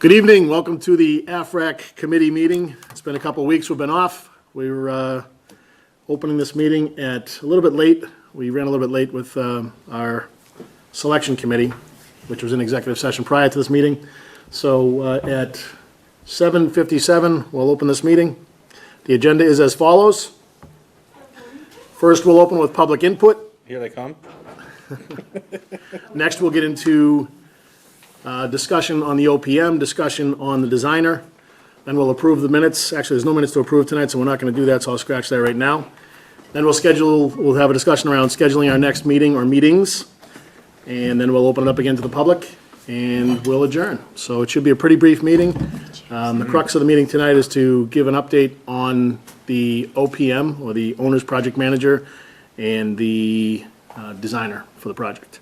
Good evening. Welcome to the AFRAC committee meeting. It's been a couple of weeks we've been off. We were opening this meeting at a little bit late. We ran a little bit late with our selection committee, which was in executive session prior to this meeting. So at 7:57, we'll open this meeting. The agenda is as follows. First, we'll open with public input. Here they come. Next, we'll get into discussion on the OPM, discussion on the designer. Then we'll approve the minutes. Actually, there's no minutes to approve tonight, so we're not going to do that, so I'll scratch that right now. Then we'll have a discussion around scheduling our next meeting or meetings. And then we'll open it up again to the public, and we'll adjourn. So it should be a pretty brief meeting. The crux of the meeting tonight is to give an update on the OPM, or the owner's project manager, and the designer for the project.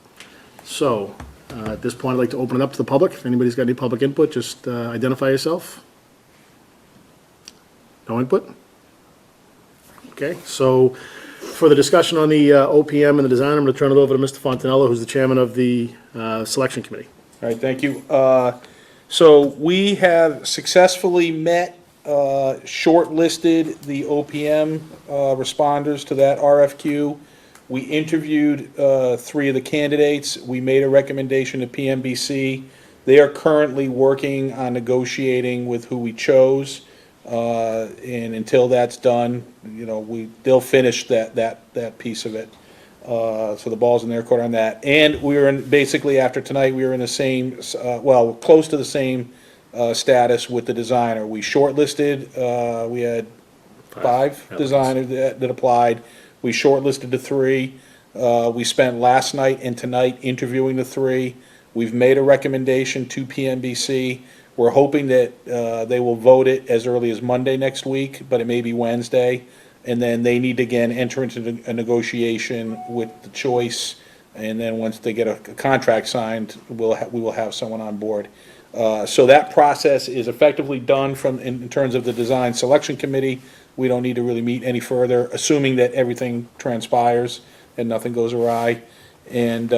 So at this point, I'd like to open it up to the public. If anybody's got any public input, just identify yourself. No input? Okay, so for the discussion on the OPM and the design, I'm going to turn it over to Mr. Fontanello, who's the chairman of the selection committee. All right, thank you. So we have successfully met, shortlisted the OPM responders to that RFQ. We interviewed 3 of the candidates. We made a recommendation to PMBC. They are currently working on negotiating with who we chose. And until that's done, you know, they'll finish that piece of it. So the ball's in their court on that. And we were basically after tonight, we were in the same, well, close to the same status with the designer. We shortlisted. We had five designers that applied. We shortlisted the 3. We spent last night and tonight interviewing the 3. We've made a recommendation to PMBC. We're hoping that they will vote it as early as Monday next week, but it may be Wednesday. And then they need to, again, enter into a negotiation with the choice. And then once they get a contract signed, we will have someone on board. So that process is effectively done in terms of the design selection committee. We don't need to really meet any further, assuming that everything transpires and nothing goes awry. And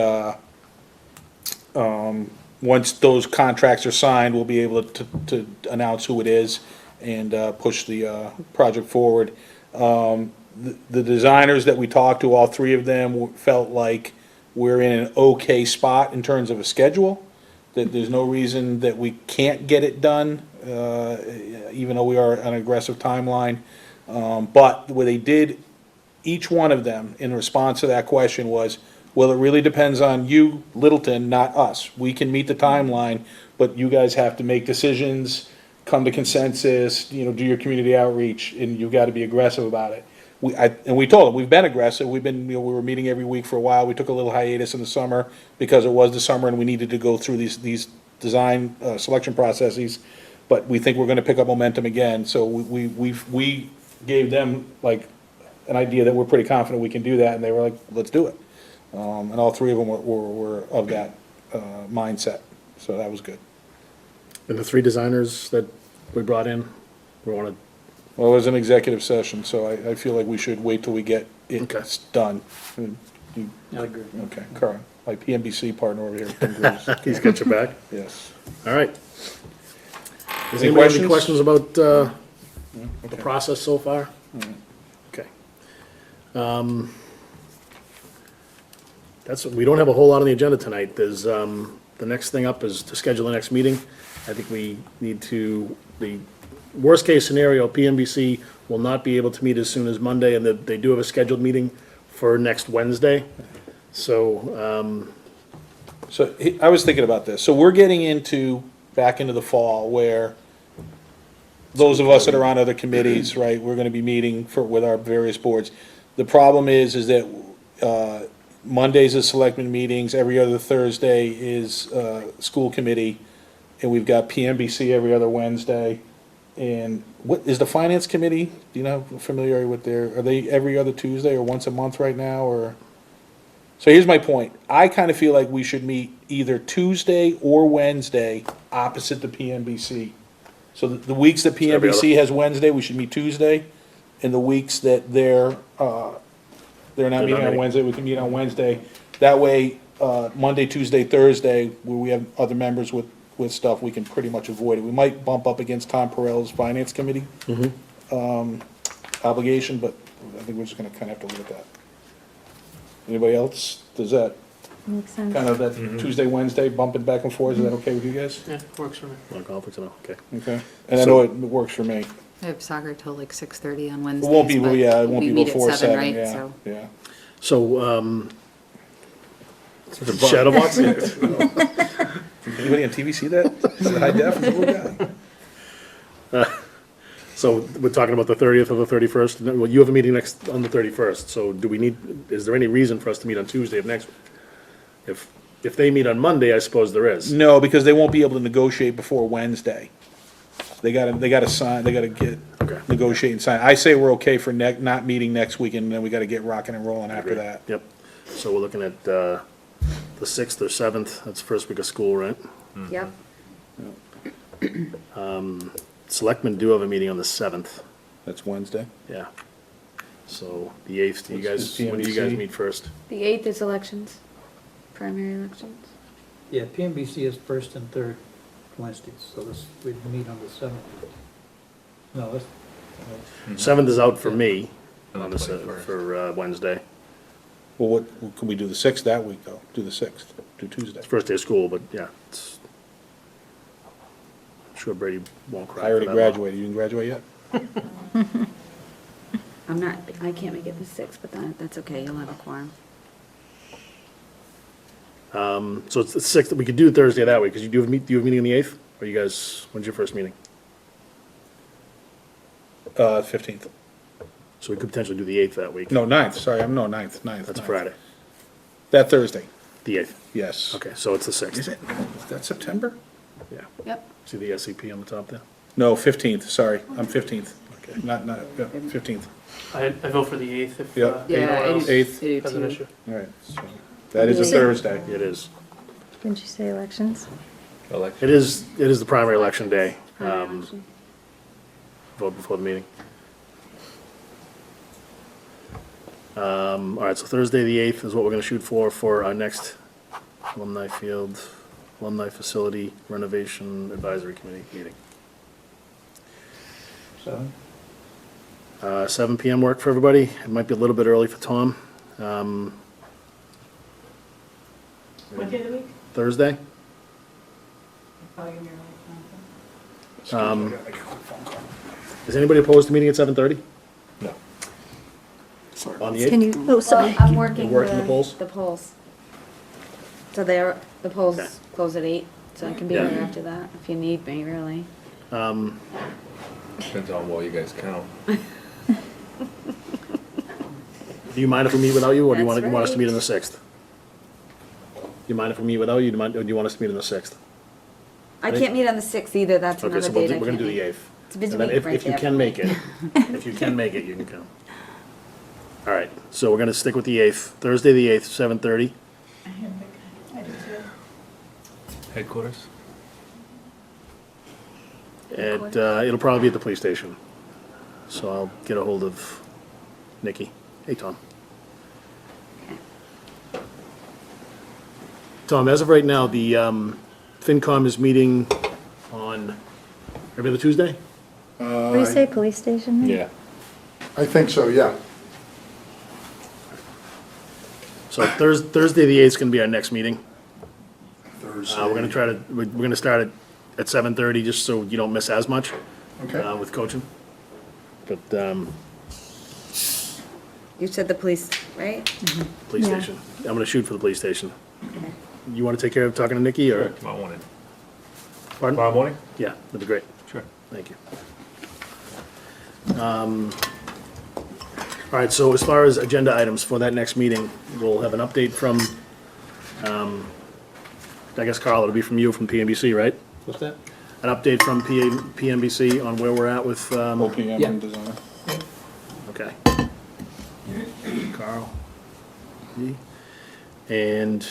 once those contracts are signed, we'll be able to announce who it is and push the project forward. The designers that we talked to, all 3 of them, felt like we're in an okay spot in terms of a schedule, that there's no reason that we can't get it done, even though we are on an aggressive timeline. But what they did, each one of them, in response to that question was, well, it really depends on you, Littleton, not us. We can meet the timeline, but you guys have to make decisions, come to consensus, you know, do your community outreach, and you've got to be aggressive about it. And we told them, we've been aggressive. We've been, you know, we were meeting every week for a while. We took a little hiatus in the summer because it was the summer and we needed to go through these design selection processes. But we think we're going to pick up momentum again. So we gave them like an idea that we're pretty confident we can do that, and they were like, let's do it. And all 3 of them were of that mindset. So that was good. And the 3 designers that we brought in, Well, it was an executive session, so I feel like we should wait till we get it done. I agree. Okay, Carl, my PMBC partner over here. He's got your back. Yes. All right. Does Any anybody have any questions? questions about the Okay. process so far? Okay. We don't have a whole lot on the agenda tonight. There's, the next thing up is to schedule the next meeting. I think we need to, the worst case scenario, PMBC will not be able to meet as soon as Monday, and they do have a scheduled meeting for next Wednesday. So, So I was thinking about this. So we're getting back into the fall where those of us that are on other committees, right, we're gonna be meeting with our various boards. The problem is that Mondays is selectmen meetings, every other Thursday is school committee, and we've got PMBC every other Wednesday. And what is the finance committee? Do you know, familiar with are they every other Tuesday or once a month right now, or? So here's my point. I kind of feel like we should meet either Tuesday or Wednesday opposite the PMBC. So the weeks that PMBC has Wednesday, we should meet Tuesday. And the weeks that they're not meeting on Wednesday, we can meet on Wednesday. That way, Monday, Tuesday, Thursday, where we have other members with with stuff, we can pretty much avoid it. We might bump up against Tom Perrell's finance committee obligation, but I think we're just gonna kinda have to leave it at that. Anybody else? Does that, Makes sense. kind of that Tuesday, Wednesday, bumping back and forth, is that okay with you guys? Yeah, works for me. No conflicts, no, okay. Okay. And I know it works for me. I have soccer till like 6:30 on It Wednesdays. won't be, but yeah, it won't we be meet before at 7, 7, right? yeah, So yeah. So, shadow boxing? Anybody on TV see that? Is it high def? It's a little guy. So we're talking about the 30th or the 31st? Well, you have a meeting next, on the 31st, so do we need, is there any reason for us to meet on Tuesday of next week? If they meet on Monday, I suppose there is. No, because they won't be able to negotiate before Wednesday. They gotta sign, they gotta get, Okay. negotiate and sign. I say we're okay for not meeting next week, and then we gotta get rocking and rolling after that. Yep. So we're looking at the 6th or 7th, that's the first week of school, right? yep. Selectmen do have a meeting on the 7th, That's Wednesday. yeah. So the 8th, do you What's guys, when do you guys PMBC? meet first? The 8th is elections, primary elections. Yeah, PMBC is first and third Wednesdays, so this, we'd meet on the 7th. No, that's, 7th is out for me, On the on the, 21st. for Wednesday. Well, can we do the 6th that week, though? Do the 6th, do Tuesday. First day of school, but yeah, it's, I'm sure Brady won't cry I for already that graduated. You didn't graduate yet? I can't make it the 6th, but that's okay, you'll have a quorum. long. So it's the 6th, we could do Thursday that week, because do you have a meeting on the 8th? Or you guys, when's your first meeting? 15th. So we could potentially do the 8th that week. No, 9th, sorry, 9th. That's 9th. Friday, That Thursday, the 8th. yes. Okay, so it's the 6th. Is it? Is that September? Yeah. Yep. See the SCP on the top there? No, 15th, sorry, I'm 15th. Okay. Not, yeah, 15th. I vote for the 8th if, Yeah. Yeah, anyone I else do- Eighth. I do has an too. issue. All right, so that is a Thursday. It is. Didn't you say elections? It is the primary election day. Primary election. Vote before the meeting. All right, so Thursday, the 8th is what we're gonna shoot for our next alumni field, alumni facility renovation advisory committee meeting. 7? 7 PM work for everybody. It might be a little bit early for Tom. What day of the week? Thursday? Probably gonna be early. Is anybody opposed to meeting at 7:30? No. On the 8th? Can you, Oh, well, I'm working You're working the polls? the polls. So the polls Okay. close at 8, so I can be Yeah. there after that, if you need me, really. Depends on what you guys count. Do you mind if we meet without you, or do you That's want us to right. meet on the 6th? Do you mind if we meet without you, or do you want us to meet on the 6th? I can't meet on the 6th either, that's Okay, another so date I we're gonna can't do the make. 8th. It's a busy And then week right if you there. can make it, if you can make it, you can come. All right, so we're gonna stick with the 8th, Thursday, the 8th, 7:30. I do too. Headquarters? It'll probably be at the police station. So I'll get a hold of Nikki. Hey, Tom. Tom, as of right now, the FinCom is meeting on every other Tuesday? What do you say, police station? Yeah. I think so, yeah. So Thursday, the 8th is gonna be our next meeting. Thursday. We're gonna start at 7:30, just so you don't miss as much Okay. with coaching. But, You said the police, right? police Yeah. station. I'm gonna shoot for the police station. You wanna take care of talking to Nikki, or? Tomorrow morning. Pardon? Tomorrow morning? Yeah, that'd be great. Sure. Thank you. All right, so as far as agenda items for that next meeting, we'll have an update from, I guess, Carl, it'll be from you from PNBC, right? What's that? An update from PNBC on where we're at with, OPM Yeah. and designer. okay. Carl. And,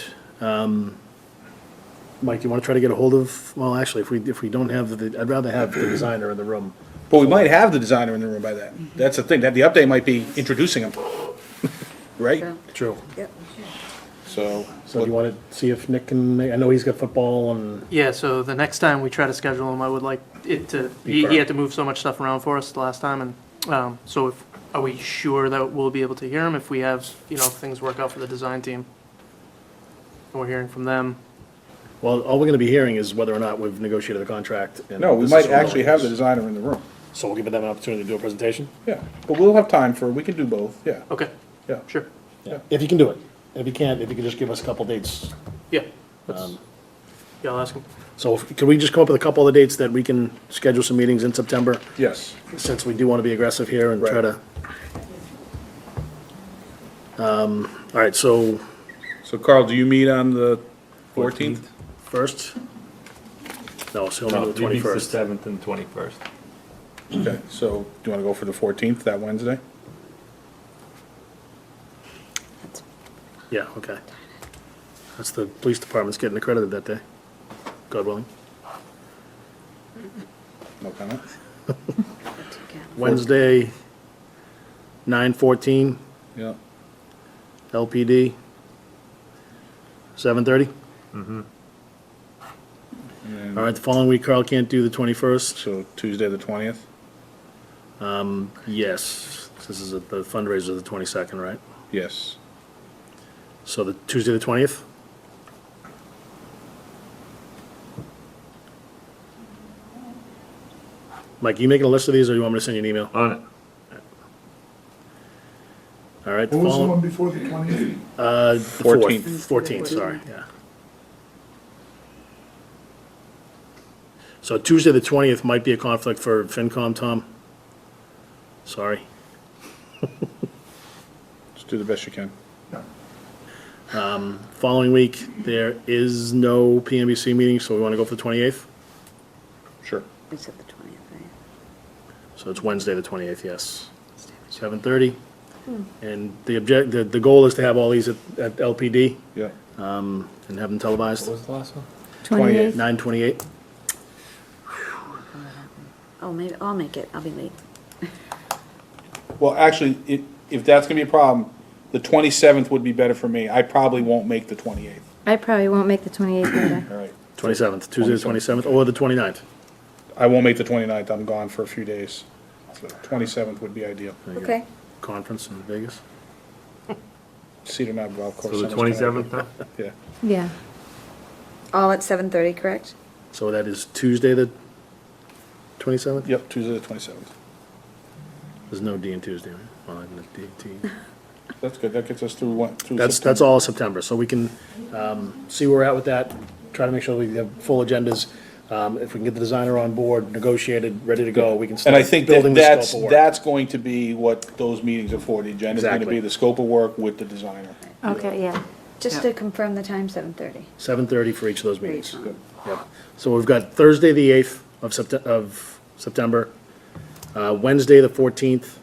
Mike, you want to try to get a hold of, well, actually, if we don't have I'd rather have the designer in the room. But we might have the designer in the room by then. That's the thing, that the update might be introducing him. Right? True. True. Yep. So, So do you want to see if Nick can, I know he's got football and, Yeah, so the next time we try to schedule him, I would like it to, Be firm. he had to move so much stuff around for us the last time, and, so if, are we sure that we'll be able to hear him if we have, you know, things work out for the design team? And we're hearing from them. well, all we're going to be hearing is whether or not we've negotiated the contract. and no, we this is might what actually have the is. designer in the room. So we'll give them an opportunity to do a presentation? Yeah, but we'll have time for, we can do both, yeah, Okay, yeah. sure, Yeah. If you can do it. If you can't, if you can just give us a couple dates. yeah. That's- Yeah, I'll ask him. So can we just come up with a couple of the dates that we can schedule some meetings in September? Yes, Since we do want to be aggressive here and try Right. to. All right, so so Carl, do you meet on the 14th? first? No, so No, only the he meets the 21st. 7th and 21st. Okay, so do you wanna go for the 14th, that Wednesday? Yeah, okay. That's the police department's getting accredited that day. God willing. No comment? Wednesday, 9/14, Yeah, LPD, 7:30. and then, All right, the following week, Carl can't do the 21st. so Tuesday, the 20th? Yes, this is the fundraiser, the 22nd, right? Yes. So the Tuesday, the 20th? Mike, you making a list of these, or do you want me to send you an email? On it. All right. What was the follow- one before the 20th? The 14th. 14th, sorry, yeah. So Tuesday, the 20th might be a conflict for FinCom, Tom. Sorry. Just do the best you can. Following week, there is no PMBC meeting, so we want to go for the 28th? Sure. We said the 20th, right? So it's Wednesday, the 28th, yes. 7:30. And the goal is to have all these at LPD, Yeah. and have them televised. What was the last one? 28th. 9/28. Oh, maybe, I'll make it, I'll be late. Well, actually, if that's gonna be a problem, the 27th would be better for me. I probably won't make the 28th. I probably won't make the 28th either. All right. 27th, Tuesday, the 27th, or the 29th. I won't make the 29th, I'm gone for a few days. So 27th would be ideal. There you go. Okay. Conference in Vegas. Cedar Knob Golf Course. So the Center's Connecticut. 27th then? Yeah. Yeah. All at 7:30, correct? So that is Tuesday, the 27th? Yep, Tuesday the 27th. There's no D in Tuesday, right? Well, I can DT. That's good, that gets us through what? Through That's September. all September, so we can see where we're at with that, try to make sure we have full agendas. If we can get the designer on board, negotiated, ready to go, we can And start I think building that the scope of work. that's going to be what those meetings are for. The agenda's gonna Exactly. be the scope of work with the designer. Okay, yeah. Just to confirm the time, 7:30. 7:30 for each of those For meetings. each one. Yep. So we've got Thursday, the 8th of September, Wednesday, the 14th,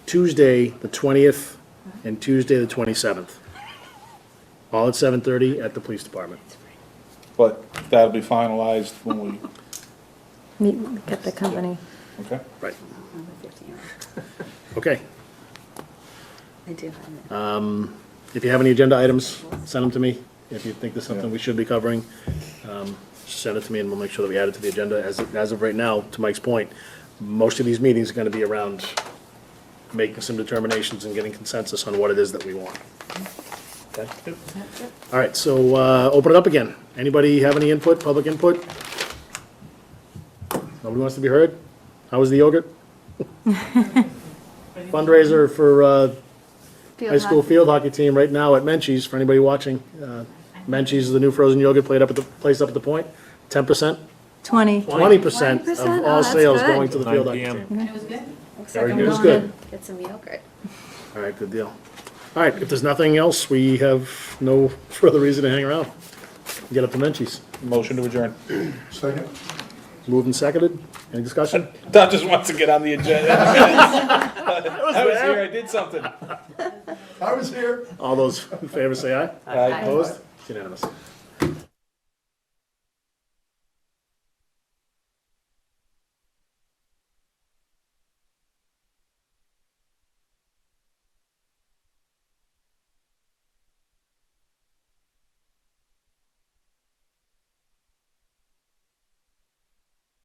Tuesday, the 20th, and Tuesday, the 27th. All at 7:30 at the police department. But that'll be finalized when we, Get the company. okay? Right, Another 15 hours. okay. I do have it. If you have any agenda items, send them to me. If you think there's something we should be covering, send it to me and we'll make sure that we add it to the agenda. As of right now, to Mike's point, most of these meetings are gonna be around making some determinations and getting consensus on what it is that we want. Okay? All right, so, open it up again. Anybody have any input, public input? Nobody wants to be heard? How was the yogurt? Fundraiser for, high school field hockey team right now at Menchie's, for anybody watching. Menchie's is the new frozen yogurt place up at the point. 10%, 20. 20% 20%? of Oh, all that's sales good. going to the 9 field hockey PM. team. It was good. Looks Very like I'm good. It was going good. to get some yogurt. All right, good deal. All right, if there's nothing else, we have no further reason to hang around. Get up to Menchie's. Motion to adjourn. Second? Moved and seconded. Any discussion? Don just wants to get on the agenda. I was here, I did something. I was here. All those in favor say aye. Aye. Opposed? It's unanimous.